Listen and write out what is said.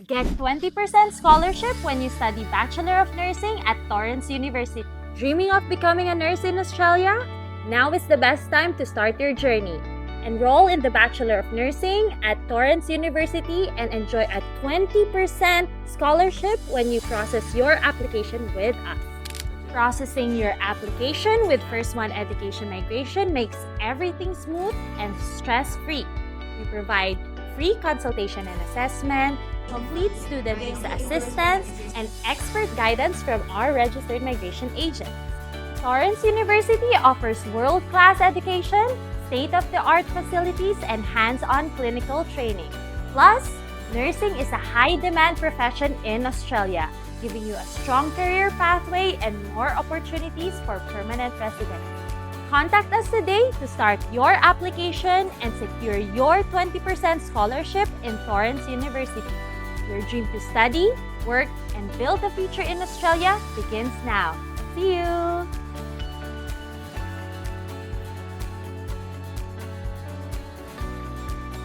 Get 20% scholarship when you study Bachelor of Nursing at Torrens University. Dreaming of becoming a nurse in Australia? Now is the best time to start your journey. Enroll in the Bachelor of Nursing at Torrens University and enjoy a 20% scholarship when you process your application with us. Processing your application with First One Education Migration makes everything smooth and stress-free. We provide free consultation and assessment, complete student visa assistance, and expert guidance from our registered migration agents. Torrens University offers world-class education, state-of-the-art facilities, and hands-on clinical training. Plus, nursing is a high-demand profession in Australia, giving you a strong career pathway and more opportunities for permanent residence. Contact us today to start your application and secure your 20% scholarship in Torrens University. Your dream to study, work, and build a future in Australia begins now. See you!